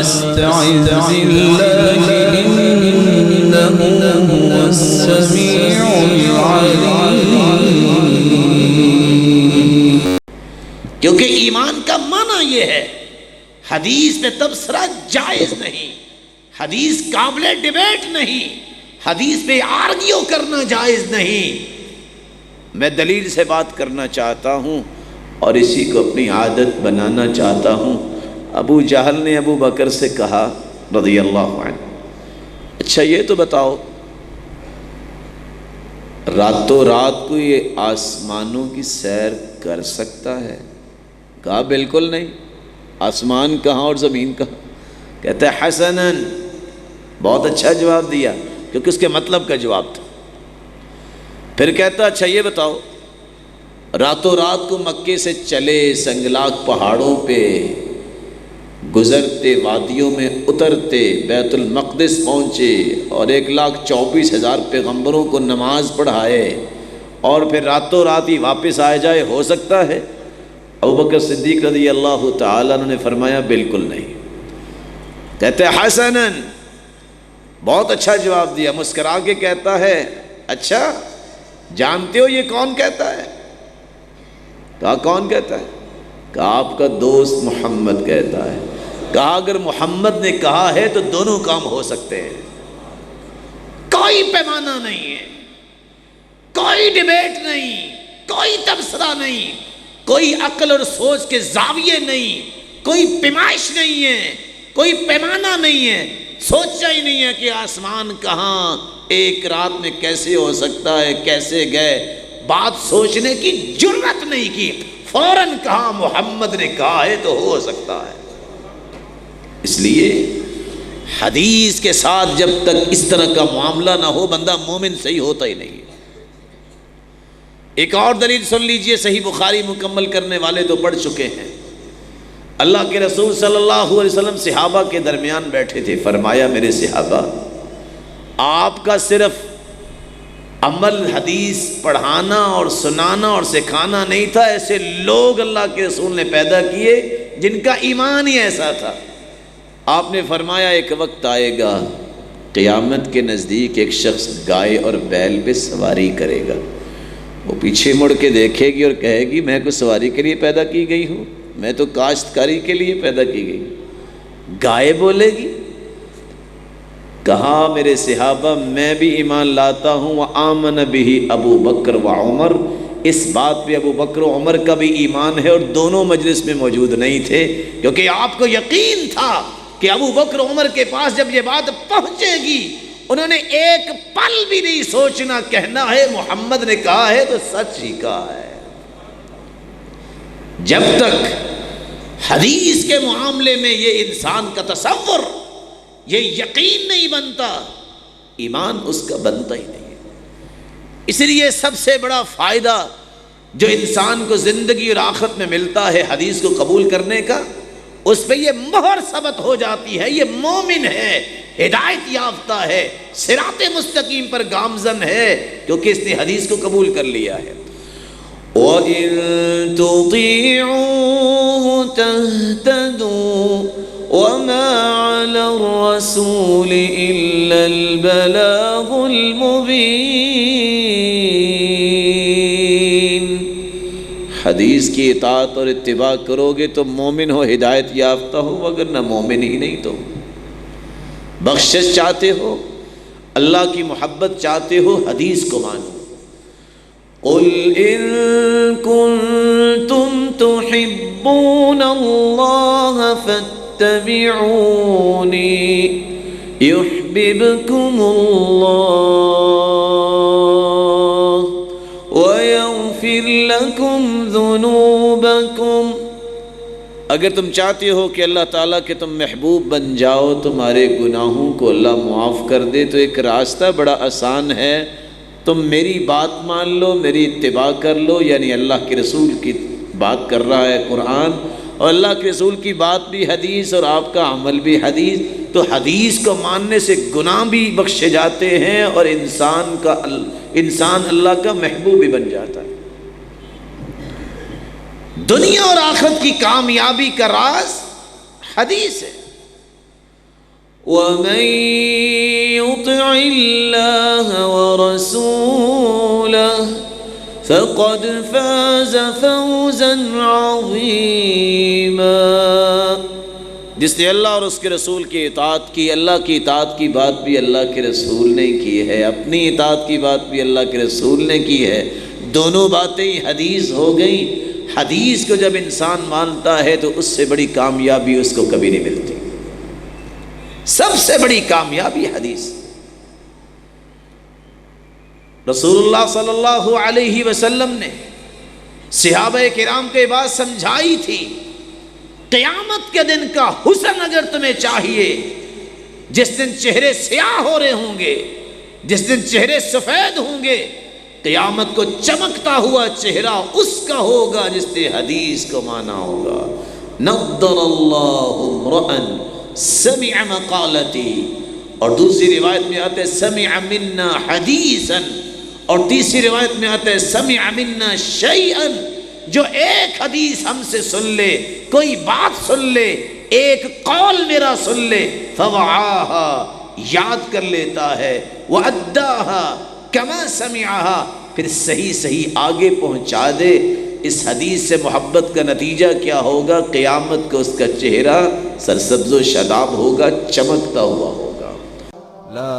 فاستعذ بالله إنه هو السميع العليم. کیونکہ ایمان کا معنی یہ ہے حدیث میں تبصرہ جائز نہیں، حدیث قابل ڈیبیٹ نہیں، حدیث پہ آرگیو کرنا جائز نہیں. میں دلیل سے بات کرنا چاہتا ہوں اور اسی کو اپنی عادت بنانا چاہتا ہوں. ابو جہل نے ابو بکر سے کہا رضی اللہ عنہ، اچھا یہ تو بتاؤ راتوں رات کو یہ آسمانوں کی سیر کر سکتا ہے؟ کہا بالکل نہیں. آسمان کہاں اور زمین کہاں؟ کہتا ہے حسناً، بہت اچھا جواب دیا کیونکہ اس کے مطلب کا جواب تھا. پھر کہتا اچھا یہ بتاؤ راتوں رات کو مکے سے چلے، سنگلاق پہاڑوں پہ گزرتے، وادیوں میں اترتے، بیت المقدس پہنچے اور 1,24,000 پیغمبروں کو نماز پڑھائے اور پھر راتوں رات ہی واپس آ جائے، ہو سکتا ہے؟ ابوبکر صدیق رضی اللہ تعالیٰ عنہ نے فرمایا بالکل نہیں. کہتے ہیں حسناً، بہت اچھا جواب دیا. مسکرا کے کہتا ہے اچھا جانتے ہو یہ کون کہتا ہے؟ کہا کون کہتا ہے؟ کہا آپ کا دوست محمد کہتا ہے. کہا اگر محمد نے کہا ہے تو دونوں کام ہو سکتے ہیں. کوئی پیمانہ نہیں ہے، کوئی ڈیبیٹ نہیں، کوئی تبصرہ نہیں، کوئی عقل اور سوچ کے زاویے نہیں، کوئی پیمائش نہیں ہے، کوئی پیمانہ نہیں ہے. سوچا ہی نہیں ہے کہ آسمان کہاں، ایک رات میں کیسے ہو سکتا ہے، کیسے گئے. بات سوچنے کی جرت نہیں کی، فوراً کہا محمد نے کہا ہے تو ہو سکتا ہے. اس لیے حدیث کے ساتھ جب تک اس طرح کا معاملہ نہ ہو بندہ مومن صحیح ہوتا ہی نہیں. ایک اور دلیل سن لیجئے، صحیح بخاری مکمل کرنے والے تو پڑھ چکے ہیں. اللہ کے رسول صلی اللہ علیہ وسلم صحابہ کے درمیان بیٹھے تھے. فرمایا میرے صحابہ آپ کا صرف عمل حدیث پڑھانا اور سنانا اور سکھانا نہیں تھا، ایسے لوگ اللہ کے رسول نے پیدا کیے جن کا ایمان ہی ایسا تھا. آپ نے فرمایا ایک وقت آئے گا قیامت کے نزدیک ایک شخص گائے اور بیل پہ سواری کرے گا. وہ پیچھے مڑ کے دیکھے گی اور کہے گی میں کوئی سواری کے لیے پیدا کی گئی ہوں، میں تو کاشتکاری کے لیے پیدا کی گئی. گائے بولے گی. کہا میرے صحابہ میں بھی ایمان لاتا ہوں. وآمن بہ ابو بکر و عمر، اس بات پہ ابو بکر و عمر کا بھی ایمان ہے اور دونوں مجلس میں موجود نہیں تھے کیونکہ آپ کو یقین تھا کہ ابو بکر و عمر کے پاس جب یہ بات پہنچے گی انہوں نے ایک پل بھی نہیں سوچنا، کہنا ہے محمد نے کہا ہے تو سچ ہی کہا ہے. جب تک حدیث کے معاملے میں یہ انسان کا تصور، یہ یقین نہیں بنتا، ایمان اس کا بنتا ہی نہیں ہے. اس لیے سب سے بڑا فائدہ جو انسان کو زندگی اور آخرت میں ملتا ہے حدیث کو قبول کرنے کا، اس پہ یہ مہر ثبت ہو جاتی ہے یہ مومن ہے، ہدایت یافتہ ہے، صراط مستقیم پر گامزن ہے کیونکہ اس نے حدیث کو قبول کر لیا ہے. وَإِن تُطِيعُوهُ تَهْتَدُوا وَمَا عَلَى الرَّسُولِ إِلَّا الْبَلَاغُ الْمُبِينُ. حدیث کی اطاعت اور اتباع کرو گے تو مومن ہو، ہدایت یافتہ ہو، وگرنہ مومن ہی نہیں. تو بخشش چاہتے ہو، اللہ کی محبت چاہتے ہو، حدیث کو مانو. قُلْ إِن كُنتُمْ تُحِبُّونَ اللَّهَ فَاتَّبِعُونِي يُحْبِبْكُمُ اللَّهُ وَيَغْفِرْ لَكُمْ ذُنُوبَكُمْ. اگر تم چاہتے ہو کہ اللہ تعالیٰ کے تم محبوب بن جاؤ، تمہارے گناہوں کو اللہ معاف کر دے، تو ایک راستہ بڑا آسان ہے. تم میری بات مان لو، میری اتباع کر لو. یعنی اللہ کے رسول کی بات کر رہا ہے قرآن، اور اللہ کے رسول کی بات بھی حدیث اور آپ کا عمل بھی حدیث. تو حدیث کو ماننے سے گناہ بھی بخشے جاتے ہیں اور انسان اللہ کا محبوب بھی بن جاتا ہے. دنیا اور آخرت کی کامیابی کا راز حدیث ہے. ومن يطع الله ورسوله فقد فاز فوزا عظيما. جس نے اللہ اور اس کے رسول کی اطاعت کی، اللہ کی اطاعت کی بات بھی اللہ کے رسول نے کی ہے، اپنی اطاعت کی بات بھی اللہ کے رسول نے کی ہے، دونوں باتیں حدیث ہو گئیں. حدیث کو جب انسان مانتا ہے تو اس سے بڑی کامیابی اس کو کبھی نہیں ملتی. سب سے بڑی کامیابی حدیث. رسول اللہ صلی اللہ علیہ وسلم نے صحابہ کرام کو یہ بات سمجھائی تھی، قیامت کے دن کا حسن اگر تمہیں چاہیے، جس دن چہرے سیاہ ہو رہے ہوں گے، جس دن چہرے سفید ہوں گے، قیامت کو چمکتا ہوا چہرہ اس کا ہوگا جس نے حدیث کو مانا ہوگا. نضر اللہ امرأ سمع مقالتی، اور دوسری روایت میں آتا ہے سمع منا حدیثا، اور تیسری روایت میں آتا ہے سمع منا شیئا، جو ایک حدیث ہم سے سن لے، کوئی بات سن لے، ایک قول میرا سن لے، فوعاہا، یاد کر لیتا ہے، وَأَدَّاهَا كَمَا سَمِعَهَا، پھر صحیح صحیح آگے پہنچا دے. اس حدیث سے محبت کا نتیجہ کیا ہوگا؟ قیامت کو اس کا چہرہ سرسبز و شاداب ہوگا، چمکتا ہوا ہوگا. لا